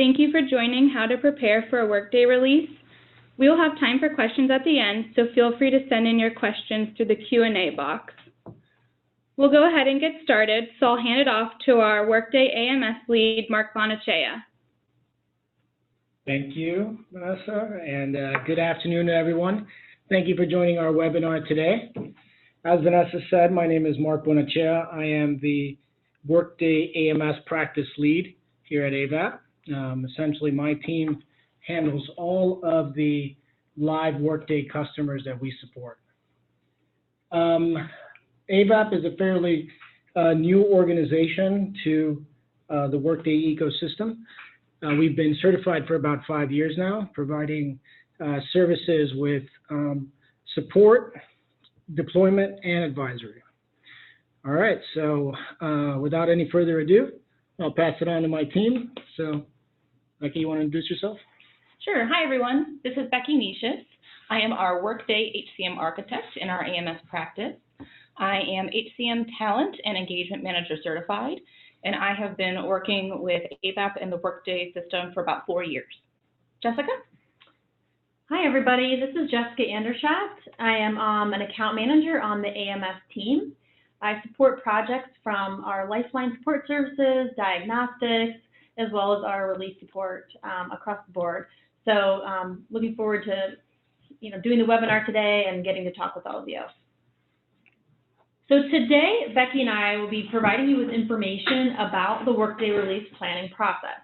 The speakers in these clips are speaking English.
Thank you for joining How to Prepare for a Workday Release. We will have time for questions at the end, so feel free to send in your questions through the Q&A box. We'll go ahead and get started, so I'll hand it off to our Workday AMS lead, Mark Bonachea. Thank you, Vanessa, and good afternoon to everyone. Thank you for joining our webinar today. As Vanessa said, my name is Mark Bonachea. I am the Workday AMS practice lead here at Avaap. Essentially, my team handles all of the live Workday customers that we support. Avaap is a fairly new organization to the Workday ecosystem. We've been certified for about 5 years now, providing services with support, deployment, and advisory. All right, so without any further ado, I'll pass it on to my team. So, Becky, you want to introduce yourself? Sure. Hi, everyone. This is Becky Nishis. I am our Workday HCM architect in our AMS practice. I am HCM Talent and Engagement Manager certified, and I have been working with Avaap and the Workday system for about 4 years. Jessica? Hi, everybody. This is Jessica Andershaft. I am an account manager on the AMS team. I support projects from our Lifeline support services, diagnostics, as well as our release support across the board. So looking forward to doing the webinar today and getting to talk with all of you. So today, Becky and I will be providing you with information about the Workday release planning process.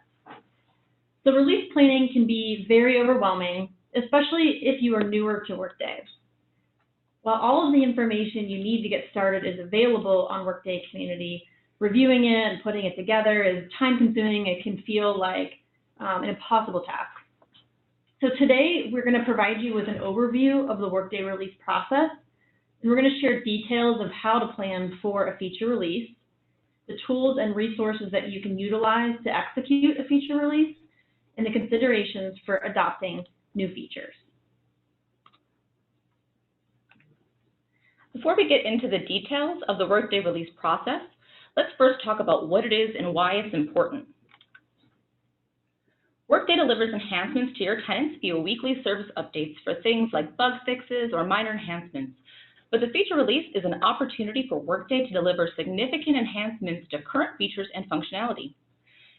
The release planning can be very overwhelming, especially if you are newer to Workday. While all of the information you need to get started is available on Workday Community, reviewing it and putting it together is time-consuming. It can feel like an impossible task. So today, we're going to provide you with an overview of the Workday release process, and we're going to share details of how to plan for a feature release, the tools and resources that you can utilize to execute a feature release, and the considerations for adopting new features. Before we get into the details of the Workday release process, let's first talk about what it is and why it's important. Workday delivers enhancements to your tenants via weekly service updates for things like bug fixes or minor enhancements. But the feature release is an opportunity for Workday to deliver significant enhancements to current features and functionality.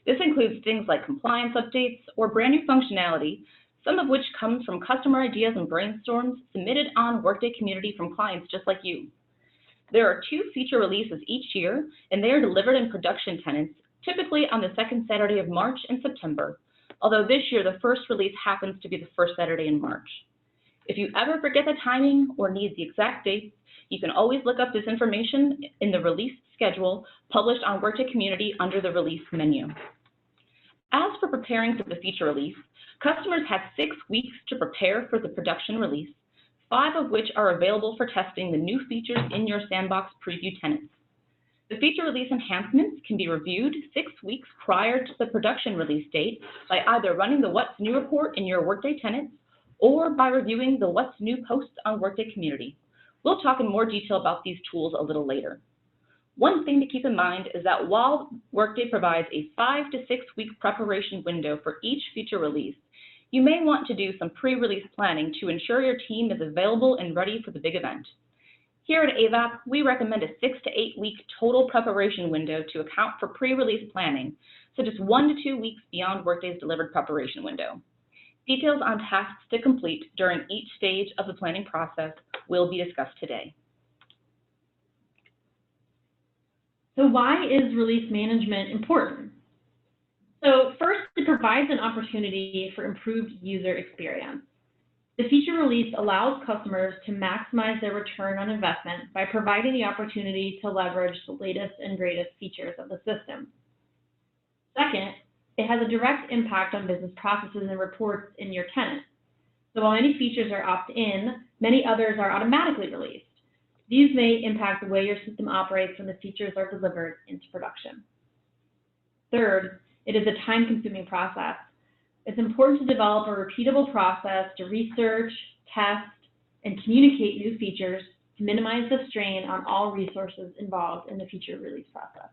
This includes things like compliance updates or brand new functionality, some of which comes from customer ideas and brainstorms submitted on Workday Community from clients just like you. There are 2 feature releases each year, and they are delivered in production tenants, typically on the second Saturday of March and September, although this year the first release happens to be the first Saturday in March. If you ever forget the timing or need the exact dates, you can always look up this information in the release schedule published on Workday Community under the release menu. As for preparing for the feature release, customers have 6 weeks to prepare for the production release, 5 of which are available for testing the new features in your sandbox preview tenants. The feature release enhancements can be reviewed 6 weeks prior to the production release date by either running the What's New report in your Workday tenants or by reviewing the What's New posts on Workday Community. We'll talk in more detail about these tools a little later. One thing to keep in mind is that while Workday provides a 5 to 6 week preparation window for each feature release, you may want to do some pre-release planning to ensure your team is available and ready for the big event. Here at Avaap, we recommend a 6 to 8 week total preparation window to account for pre-release planning, so just 1 to 2 weeks beyond Workday's delivered preparation window. Details on tasks to complete during each stage of the planning process will be discussed today. So why is release management important? So first, it provides an opportunity for improved user experience. The feature release allows customers to maximize their return on investment by providing the opportunity to leverage the latest and greatest features of the system. Second, it has a direct impact on business processes and reports in your tenant. So while many features are opt-in, many others are automatically released. These may impact the way your system operates when the features are delivered into production. Third, it is a time-consuming process. It's important to develop a repeatable process to research, test, and communicate new features to minimize the strain on all resources involved in the feature release process.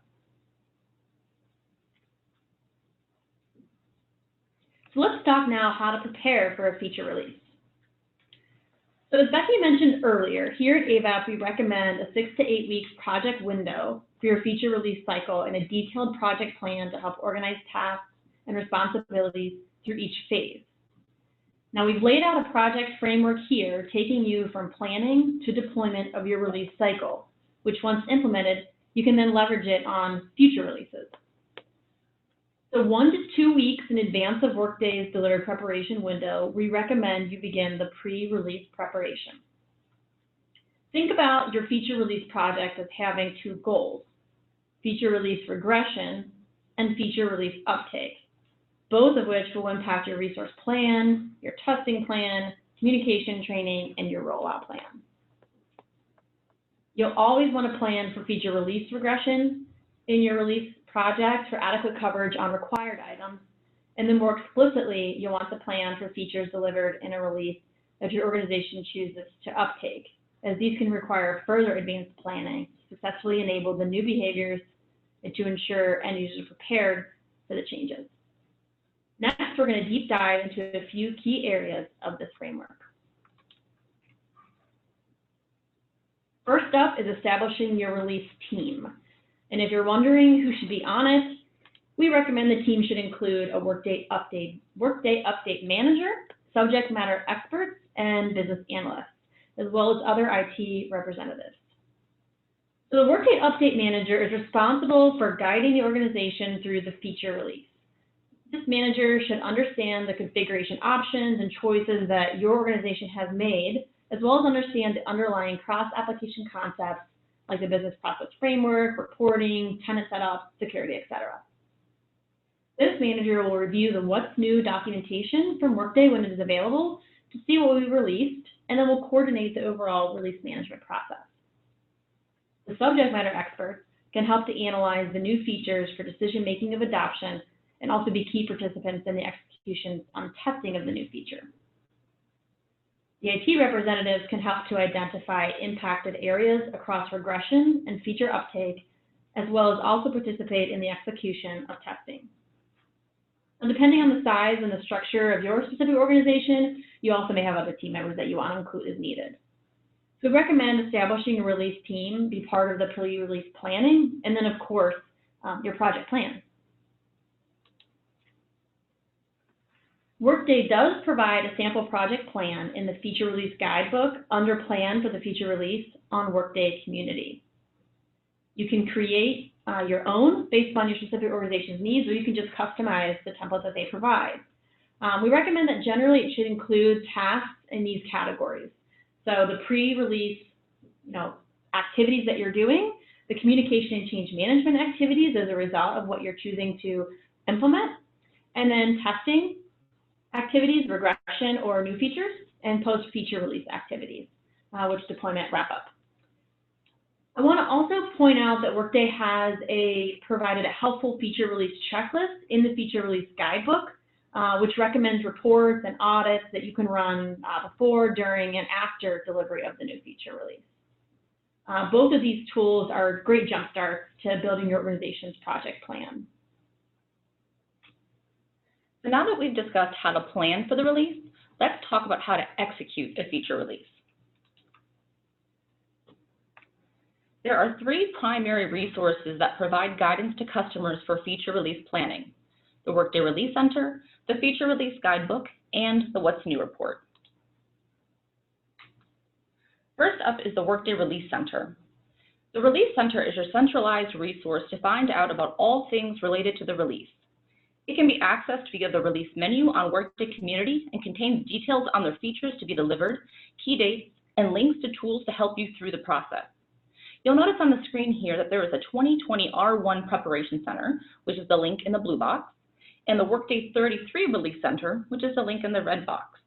So let's talk now how to prepare for a feature release. So as Becky mentioned earlier, here at Avaap, we recommend a 6 to 8 weeks project window for your feature release cycle and a detailed project plan to help organize tasks and responsibilities through each phase. Now, we've laid out a project framework here, taking you from planning to deployment of your release cycle, which once implemented, you can then leverage it on future releases. So 1 to 2 weeks in advance of Workday's delivered preparation window, we recommend you begin the pre-release preparation. Think about your feature release project as having 2 goals: feature release regression and feature release uptake, both of which will impact your resource plan, your testing plan, communication training, and your rollout plan. You'll always want to plan for feature release regression in your release project for adequate coverage on required items, and then more explicitly, you'll want to plan for features delivered in a release that your organization chooses to uptake, as these can require further advanced planning to successfully enable the new behaviors and to ensure end users are prepared for the changes. Next, we're going to deep dive into a few key areas of this framework. First up is establishing your release team. And if you're wondering who should be on it, we recommend the team should include a Workday update manager, subject matter experts, and business analysts, as well as other IT representatives. So the Workday update manager is responsible for guiding the organization through the feature release. This manager should understand the configuration options and choices that your organization has made, as well as understand the underlying cross-application concepts like the business process framework, reporting, tenant setup, security, etc. This manager will review the what's new documentation from Workday when it is available to see what we've released, and then will coordinate the overall release management process. The subject matter experts can help to analyze the new features for decision-making of adoption and also be key participants in the execution on testing of the new feature. The IT representatives can help to identify impacted areas across regression and feature uptake, as well as also participate in the execution of testing. And depending on the size and the structure of your specific organization, you also may have other team members that you want to include as needed. So we recommend establishing a release team be part of the pre-release planning, and then of course, your project plan. Workday does provide a sample project plan in the feature release guidebook under plan for the feature release on Workday Community. You can create your own based on your specific organization's needs, or you can just customize the template that they provide. We recommend that generally it should include tasks in these categories. So the pre-release activities that you're doing, the communication and change management activities as a result of what you're choosing to implement, and then testing activities, regression or new features, and post-feature release activities, which deployment wrap-up. I want to also point out that Workday has provided a helpful feature release checklist in the feature release guidebook, which recommends reports and audits that you can run before, during, and after delivery of the new feature release. Both of these tools are great jumpstarts to building your organization's project plan. So now that we've discussed how to plan for the release, let's talk about how to execute a feature release. There are 3 primary resources that provide guidance to customers for feature release planning: the Workday Release Center, the Feature Release Guidebook, and the What's New report. First up is the Workday Release Center. The Release Center is your centralized resource to find out about all things related to the release. It can be accessed via the release menu on Workday Community and contains details on the features to be delivered, key dates, and links to tools to help you through the process. You'll notice on the screen here that there is a 2020 R1 Preparation Center, which is the link in the blue box, and the Workday 33 Release Center, which is the link in the red box.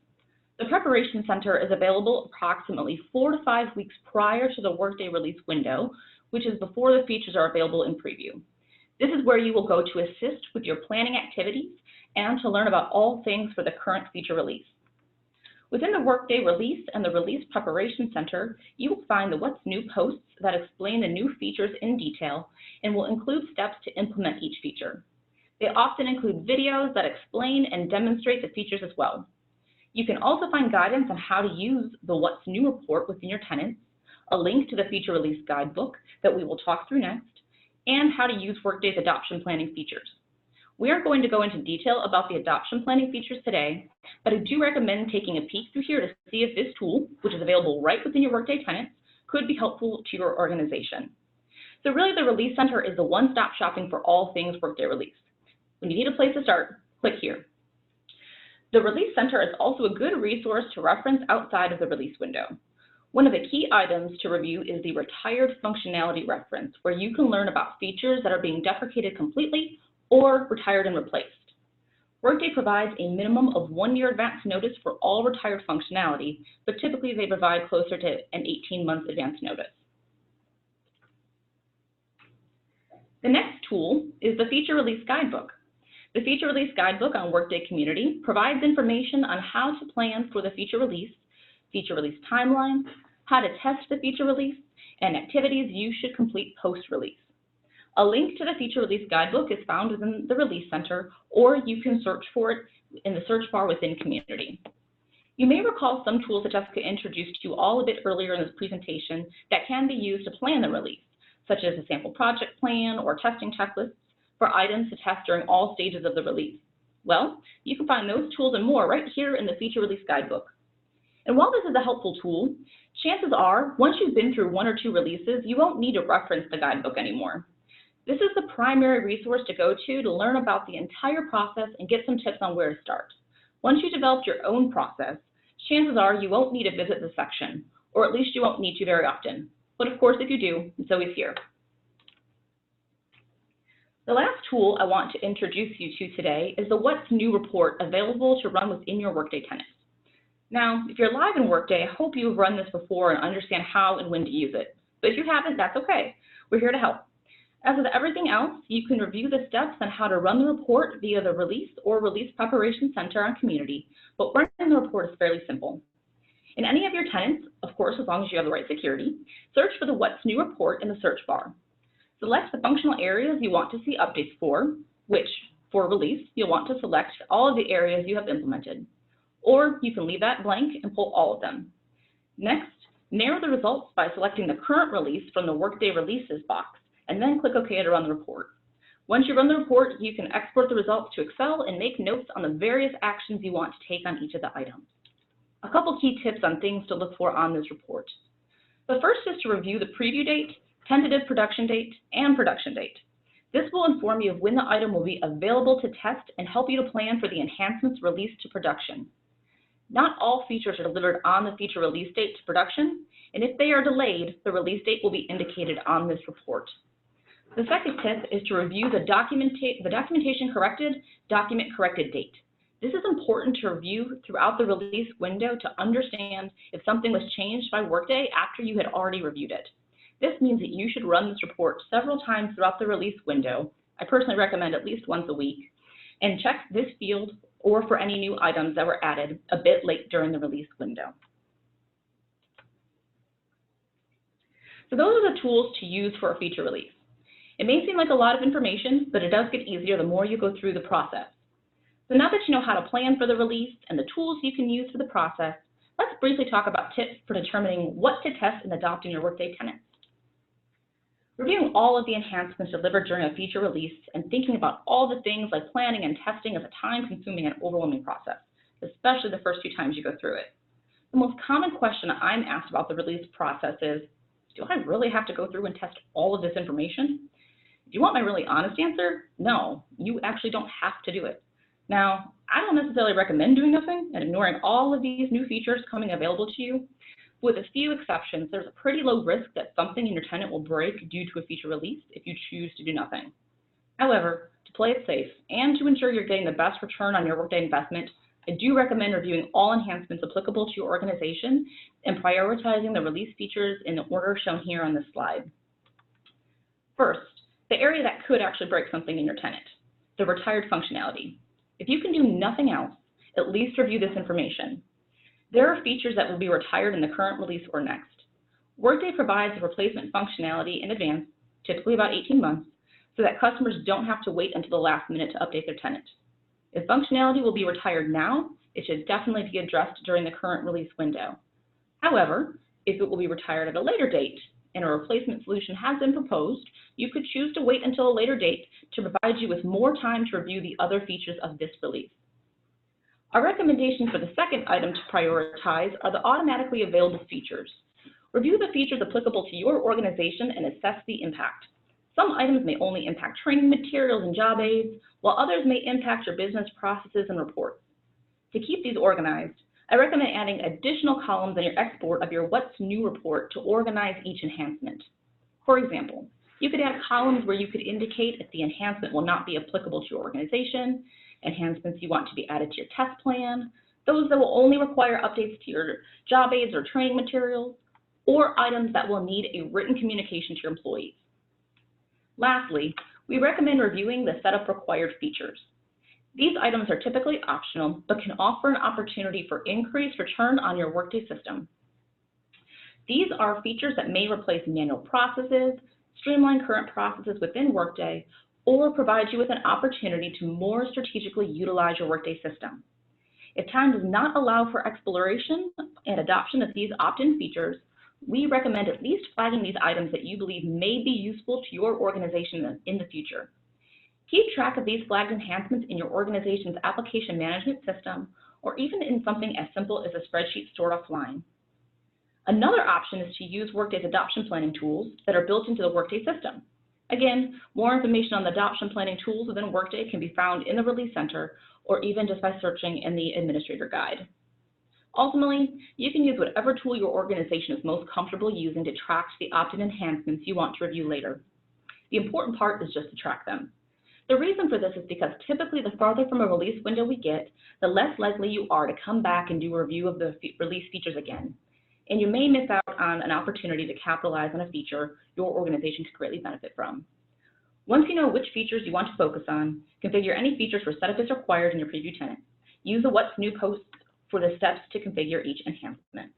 The Preparation Center is available approximately 4 to 5 weeks prior to the Workday release window, which is before the features are available in preview. This is where you will go to assist with your planning activities and to learn about all things for the current feature release. Within the Workday Release and the Release Preparation Center, you will find the What's New posts that explain the new features in detail and will include steps to implement each feature. They often include videos that explain and demonstrate the features as well. You can also find guidance on how to use the What's New report within your tenants, a link to the feature release guidebook that we will talk through next, and how to use Workday's adoption planning features. We aren't going to go into detail about the adoption planning features today, but I do recommend taking a peek through here to see if this tool, which is available right within your Workday tenants, could be helpful to your organization. So really, the Release Center is the one-stop shopping for all things Workday Release. When you need a place to start, click here. The Release Center is also a good resource to reference outside of the release window. One of the key items to review is the Retired Functionality reference, where you can learn about features that are being deprecated completely or retired and replaced. Workday provides a minimum of 1-year advance notice for all retired functionality, but typically they provide closer to an 18-month advance notice. The next tool is the Feature Release Guidebook. The Feature Release Guidebook on Workday Community provides information on how to plan for the feature release timeline, how to test the feature release, and activities you should complete post-release. A link to the Feature Release Guidebook is found within the Release Center, or you can search for it in the search bar within Community. You may recall some tools that Jessica introduced to you all a bit earlier in this presentation that can be used to plan the release, such as a sample project plan or testing checklists for items to test during all stages of the release. Well, you can find those tools and more right here in the Feature Release Guidebook. And while this is a helpful tool, chances are, once you've been through 1 or 2 releases, you won't need to reference the guidebook anymore. This is the primary resource to go to learn about the entire process and get some tips on where to start. Once you've developed your own process, chances are you won't need to visit the section, or at least you won't need to very often. But of course, if you do, it's always here. The last tool I want to introduce you to today is the What's New report available to run within your Workday tenants. Now, if you're live in Workday, I hope you've run this before and understand how and when to use it. But if you haven't, that's okay. We're here to help. As with everything else, you can review the steps on how to run the report via the Release or Release Preparation Center on Community, but running the report is fairly simple. In any of your tenants, of course, as long as you have the right security, search for the What's New report in the search bar. Select the functional areas you want to see updates for, which, for release, you'll want to select all of the areas you have implemented. Or you can leave that blank and pull all of them. Next, narrow the results by selecting the current release from the Workday Releases box, and then click OK to run the report. Once you run the report, you can export the results to Excel and make notes on the various actions you want to take on each of the items. A couple key tips on things to look for on this report. The first is to review the preview date, tentative production date, and production date. This will inform you of when the item will be available to test and help you to plan for the enhancements released to production. Not all features are delivered on the feature release date to production, and if they are delayed, the release date will be indicated on this report. The second tip is to review the documentation corrected, document corrected date. This is important to review throughout the release window to understand if something was changed by Workday after you had already reviewed it. This means that you should run this report several times throughout the release window. I personally recommend at least once a week, and check this field or for any new items that were added a bit late during the release window. So those are the tools to use for a feature release. It may seem like a lot of information, but it does get easier the more you go through the process. So now that you know how to plan for the release and the tools you can use for the process, let's briefly talk about tips for determining what to test and adopt in your Workday tenants. Reviewing all of the enhancements delivered during a feature release and thinking about all the things like planning and testing is a time-consuming and overwhelming process, especially the first few times you go through it. The most common question I'm asked about the release process is, do I really have to go through and test all of this information? If you want my really honest answer, no, you actually don't have to do it. Now, I don't necessarily recommend doing nothing and ignoring all of these new features coming available to you. With a few exceptions, there's a pretty low risk that something in your tenant will break due to a feature release if you choose to do nothing. However, to play it safe and to ensure you're getting the best return on your Workday investment, I do recommend reviewing all enhancements applicable to your organization and prioritizing the release features in the order shown here on this slide. First, the area that could actually break something in your tenant, the retired functionality. If you can do nothing else, at least review this information. There are features that will be retired in the current release or next. Workday provides the replacement functionality in advance, typically about 18 months, so that customers don't have to wait until the last minute to update their tenant. If functionality will be retired now, it should definitely be addressed during the current release window. However, if it will be retired at a later date and a replacement solution has been proposed, you could choose to wait until a later date to provide you with more time to review the other features of this release. Our recommendation for the second item to prioritize are the automatically available features. Review the features applicable to your organization and assess the impact. Some items may only impact training materials and job aids, while others may impact your business processes and reports. To keep these organized, I recommend adding additional columns in your export of your What's New report to organize each enhancement. For example, you could add columns where you could indicate if the enhancement will not be applicable to your organization, enhancements you want to be added to your test plan, those that will only require updates to your job aids or training materials, or items that will need a written communication to your employees. Lastly, we recommend reviewing the setup required features. These items are typically optional, but can offer an opportunity for increased return on your Workday system. These are features that may replace manual processes, streamline current processes within Workday, or provide you with an opportunity to more strategically utilize your Workday system. If time does not allow for exploration and adoption of these opt-in features, we recommend at least flagging these items that you believe may be useful to your organization in the future. Keep track of these flagged enhancements in your organization's application management system, or even in something as simple as a spreadsheet stored offline. Another option is to use Workday's adoption planning tools that are built into the Workday system. Again, more information on the adoption planning tools within Workday can be found in the Release Center, or even just by searching in the Administrator Guide. Ultimately, you can use whatever tool your organization is most comfortable using to track the opt-in enhancements you want to review later. The important part is just to track them. The reason for this is because typically the farther from a release window we get, the less likely you are to come back and do a review of the release features again. And you may miss out on an opportunity to capitalize on a feature your organization could greatly benefit from. Once you know which features you want to focus on, configure any features where setup is required in your preview tenant. Use the What's New post for the steps to configure each enhancement.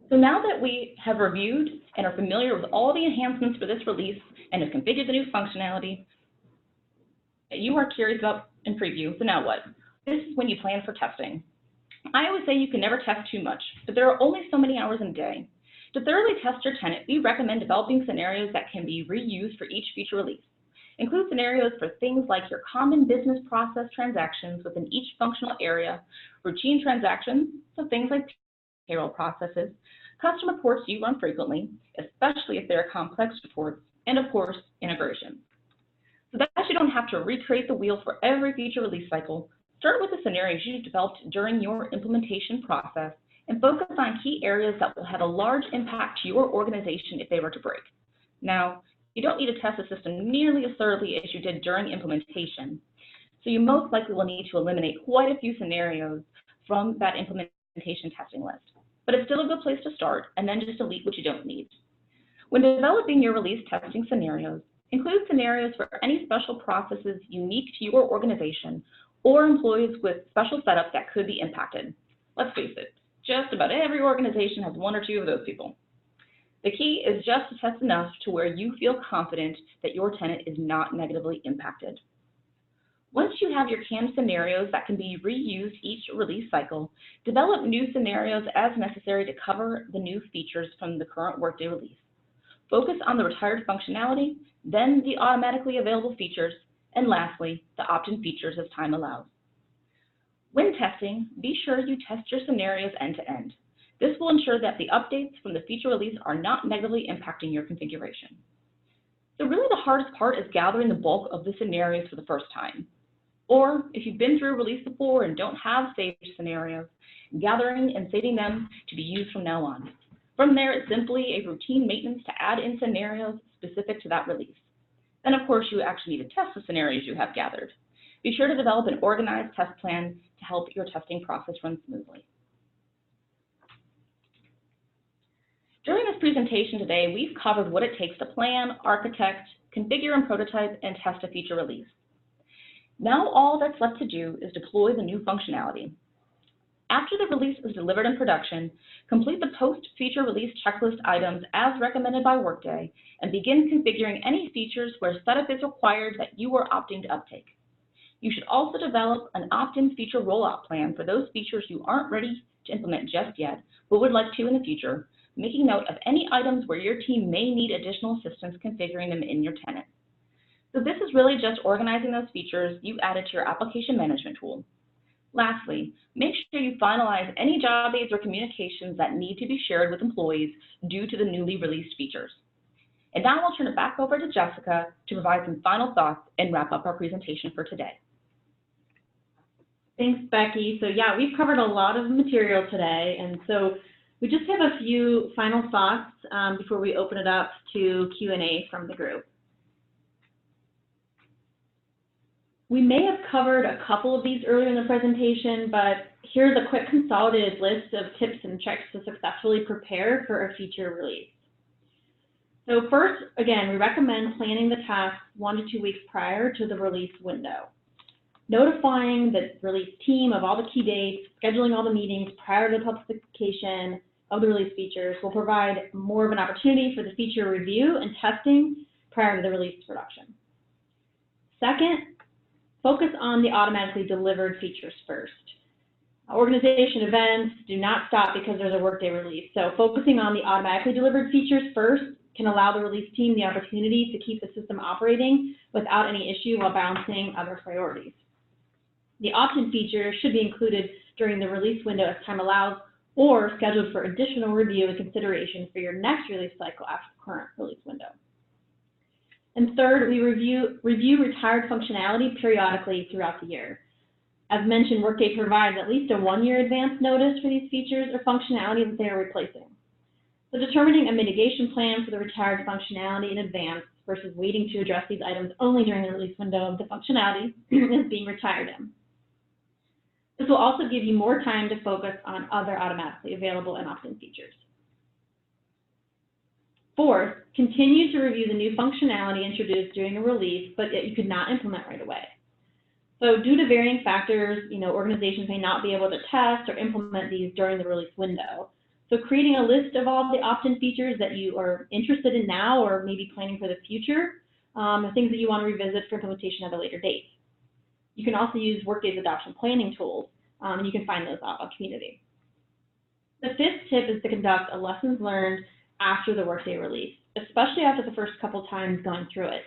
So now that we have reviewed and are familiar with all the enhancements for this release and have configured the new functionality that you are curious about in preview, so now what? This is when you plan for testing. I always say you can never test too much, but there are only so many hours in a day. To thoroughly test your tenant, we recommend developing scenarios that can be reused for each feature release. Include scenarios for things like your common business process transactions within each functional area, routine transactions, so things like payroll processes, custom reports you run frequently, especially if they're complex reports, and of course, integration. So that you don't have to recreate the wheel for every feature release cycle, start with the scenarios you developed during your implementation process and focus on key areas that will have a large impact to your organization if they were to break. Now, you don't need to test the system nearly as thoroughly as you did during implementation, so you most likely will need to eliminate quite a few scenarios from that implementation testing list. But it's still a good place to start, and then just delete what you don't need. When developing your release testing scenarios, include scenarios for any special processes unique to your organization or employees with special setup that could be impacted. Let's face it, just about every organization has one or two of those people. The key is just to test enough to where you feel confident that your tenant is not negatively impacted. Once you have your canned scenarios that can be reused each release cycle, develop new scenarios as necessary to cover the new features from the current Workday release. Focus on the retired functionality, then the automatically available features, and lastly, the opt-in features as time allows. When testing, be sure you test your scenarios end to end. This will ensure that the updates from the feature release are not negatively impacting your configuration. So really the hardest part is gathering the bulk of the scenarios for the first time. Or if you've been through a release before and don't have saved scenarios, gathering and saving them to be used from now on. From there, it's simply a routine maintenance to add in scenarios specific to that release. Then of course you actually need to test the scenarios you have gathered. Be sure to develop an organized test plan to help your testing process run smoothly. During this presentation today, we've covered what it takes to plan, architect, configure and prototype, and test a feature release. Now all that's left to do is deploy the new functionality. After the release is delivered in production, complete the post-feature release checklist items as recommended by Workday and begin configuring any features where setup is required that you are opting to uptake. You should also develop an opt-in feature rollout plan for those features you aren't ready to implement just yet, but would like to in the future, making note of any items where your team may need additional assistance configuring them in your tenant. So this is really just organizing those features you added to your application management tool. Lastly, make sure you finalize any job aids or communications that need to be shared with employees due to the newly released features. And now I'll turn it back over to Jessica to provide some final thoughts and wrap up our presentation for today. Thanks, Becky. So yeah, we've covered a lot of material today, and so we just have a few final thoughts before we open it up to Q&A from the group. We may have covered a couple of these earlier in the presentation, but here's a quick consolidated list of tips and tricks to successfully prepare for a feature release. So first, again, we recommend planning the task 1 to 2 weeks prior to the release window. Notifying the release team of all the key dates, scheduling all the meetings prior to the publication of the release features will provide more of an opportunity for the feature review and testing prior to the release production. Second, focus on the automatically delivered features first. Organization events do not stop because there's a Workday release, so focusing on the automatically delivered features first can allow the release team the opportunity to keep the system operating without any issue while balancing other priorities. The opt-in feature should be included during the release window as time allows, or scheduled for additional review and consideration for your next release cycle after the current release window. And third, we review retired functionality periodically throughout the year. As mentioned, Workday provides at least a 1-year advance notice for these features or functionality that they are replacing. So determining a mitigation plan for the retired functionality in advance versus waiting to address these items only during the release window of the functionality is being retired in. This will also give you more time to focus on other automatically available and opt-in features. Fourth, continue to review the new functionality introduced during a release, but that you could not implement right away. So due to varying factors, organizations may not be able to test or implement these during the release window. So creating a list of all the opt-in features that you are interested in now or maybe planning for the future, are things that you want to revisit for implementation at a later date. You can also use Workday's adoption planning tools, and you can find those out on Community. The fifth tip is to conduct a lessons learned after the Workday release, especially after the first couple times going through it.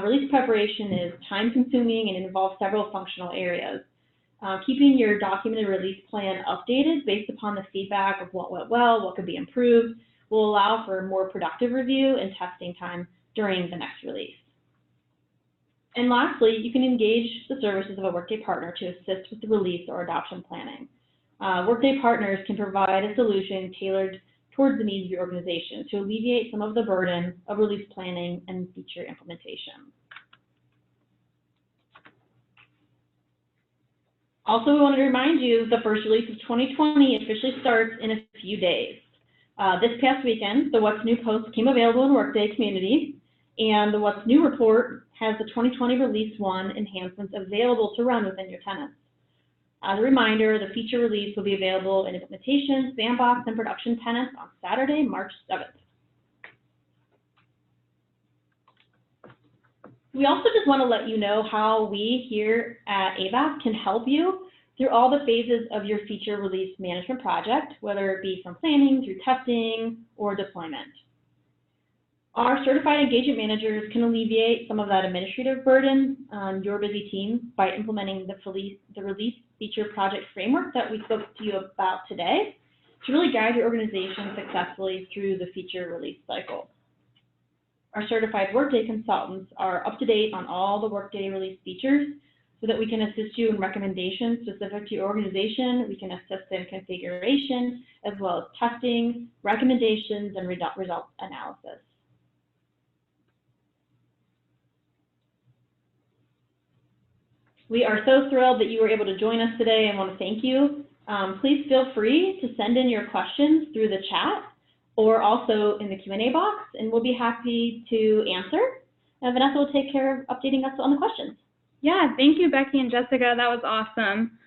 Release preparation is time-consuming and involves several functional areas. Keeping your documented release plan updated based upon the feedback of what went well, what could be improved, will allow for more productive review and testing time during the next release. And lastly, you can engage the services of a Workday partner to assist with the release or adoption planning. Workday partners can provide a solution tailored towards the needs of your organization to alleviate some of the burden of release planning and feature implementation. Also, we wanted to remind you the first release of 2020 officially starts in a few days. This past weekend, the What's New post became available in Workday Community, and the What's New report has the 2020 Release 1 enhancements available to run within your tenants. As a reminder, the feature release will be available in implementation, sandbox, and production tenants on Saturday, March 7th. We also just want to let you know how we here at Avaap can help you through all the phases of your feature release management project, whether it be from planning through testing or deployment. Our certified engagement managers can alleviate some of that administrative burden on your busy team by implementing the release feature project framework that we spoke to you about today to really guide your organization successfully through the feature release cycle. Our certified Workday consultants are up to date on all the Workday release features so that we can assist you in recommendations specific to your organization. We can assist in configuration, as well as testing, recommendations, and result analysis. We are so thrilled that you were able to join us today and want to thank you. Please feel free to send in your questions through the chat or also in the Q&A box, and we'll be happy to answer. And Vanessa will take care of updating us on the questions. Yeah, thank you, Becky and Jessica. That was awesome.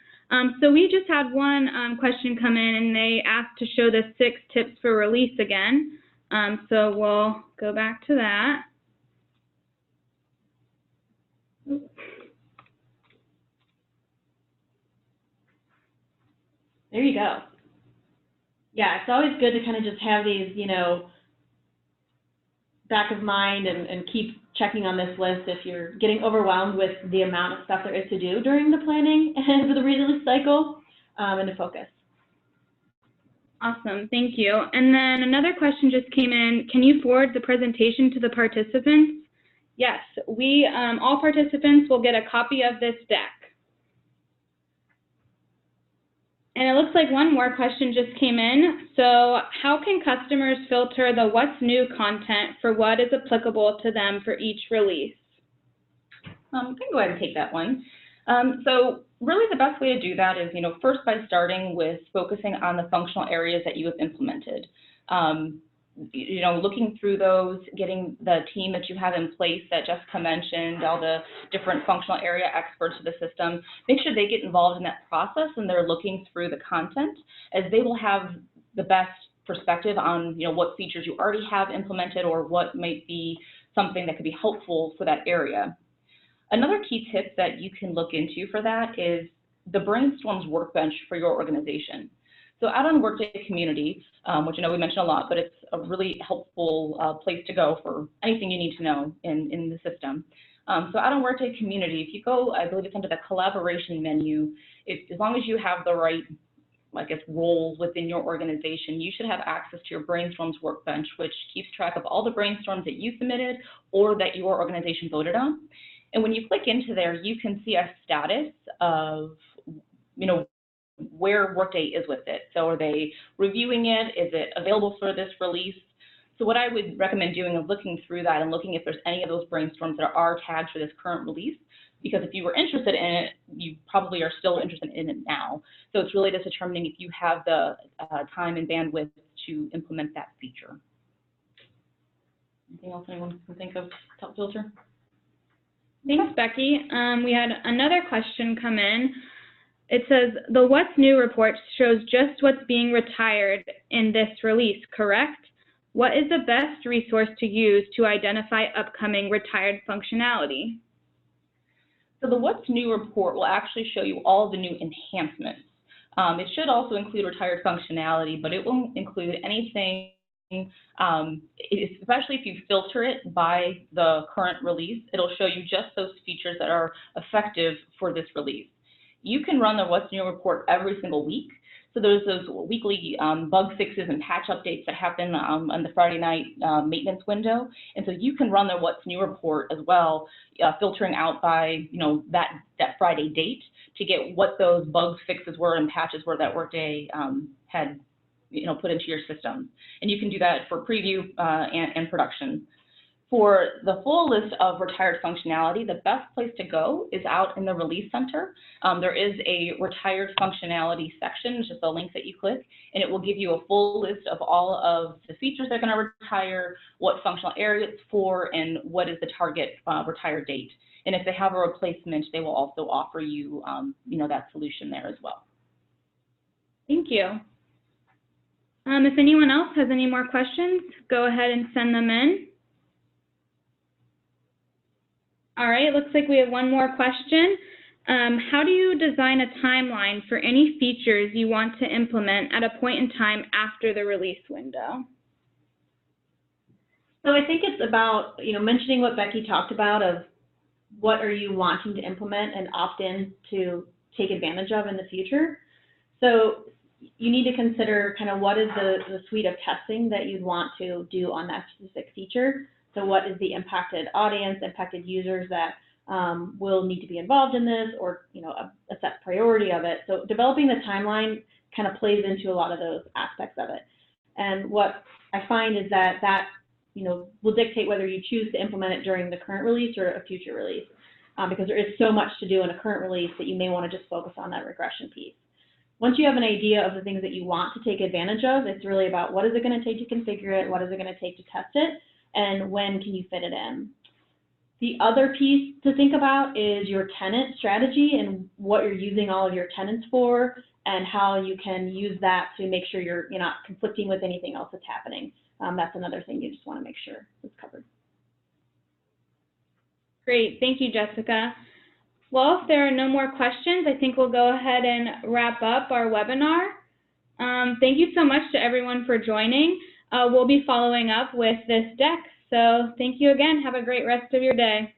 So we just had one question come in, and they asked to show the 6 tips for release again. So we'll go back to that. There you go. Yeah, it's always good to kind of just have these, you know, back of mind and keep checking on this list if you're getting overwhelmed with the amount of stuff there is to do during the planning and for the release cycle, and to focus. Awesome, thank you. And then another question just came in. Can you forward the presentation to the participants? Yes, all participants will get a copy of this deck. And it looks like one more question just came in. So how can customers filter the what's new content for what is applicable to them for each release? I can go ahead and take that one. So really the best way to do that is, first by starting with focusing on the functional areas that you have implemented. Looking through those, getting the team that you have in place that Jessica mentioned, all the different functional area experts of the system, make sure they get involved in that process and they're looking through the content, as they will have the best perspective on, what features you already have implemented or what might be something that could be helpful for that area. Another key tip that you can look into for that is the Brainstorms workbench for your organization. So out on the Workday community, which I know we mentioned a lot, but it's a really helpful place to go for anything you need to know in the system. So out on Workday community, if you go, I believe it's under the collaboration menu, as long as you have the right, roles within your organization, you should have access to your Brainstorms workbench, which keeps track of all the brainstorms that you submitted or that your organization voted on. And when you click into there, you can see a status of, where Workday is with it. So are they reviewing it? Is it available for this release? So what I would recommend doing is looking through that and looking if there's any of those brainstorms that are tagged for this current release, because if you were interested in it, you probably are still interested in it now. So it's really just determining if you have the time and bandwidth to implement that feature. Anything else anyone can think of to help filter? Thanks, Becky. We had another question come in. It says, the What's New report shows just what's being retired in this release, correct? What is the best resource to use to identify upcoming retired functionality? So the What's New report will actually show you all the new enhancements. It should also include retired functionality, but it won't include anything, especially if you filter it by the current release. It'll show you just those features that are effective for this release. You can run the What's New report every single week. So there's those weekly bug fixes and patch updates that happen on the Friday night maintenance window. And so you can run the What's New report as well, filtering out by that Friday date to get what those bug fixes were and patches were that Workday had put into your system. And you can do that for preview and production. For the full list of retired functionality, the best place to go is out in the Release Center. There is a retired functionality section, just a link that you click, and it will give you a full list of all of the features they're going to retire, what functional area it's for, and what is the target retire date. And if they have a replacement, they will also offer you, that solution there as well. Thank you. If anyone else has any more questions, go ahead and send them in. All right, it looks like we have one more question. How do you design a timeline for any features you want to implement at a point in time after the release window? So I think it's about, mentioning what Becky talked about of what are you wanting to implement and opt in to take advantage of in the future. So you need to consider kind of what is the suite of testing that you'd want to do on that specific feature. So what is the impacted audience, impacted users that will need to be involved in this, or a set priority of it. So developing the timeline kind of plays into a lot of those aspects of it. And what I find is that will dictate whether you choose to implement it during the current release or a future release, because there is so much to do in a current release that you may want to just focus on that regression piece. Once you have an idea of the things that you want to take advantage of, it's really about what is it going to take to configure it, what is it going to take to test it, and when can you fit it in. The other piece to think about is your tenant strategy and what you're using all of your tenants for and how you can use that to make sure you're not conflicting with anything else that's happening. That's another thing you just want to make sure is covered. Great, thank you, Jessica. Well, if there are no more questions, I think we'll go ahead and wrap up our webinar. Thank you so much to everyone for joining. We'll be following up with this deck. So thank you again. Have a great rest of your day.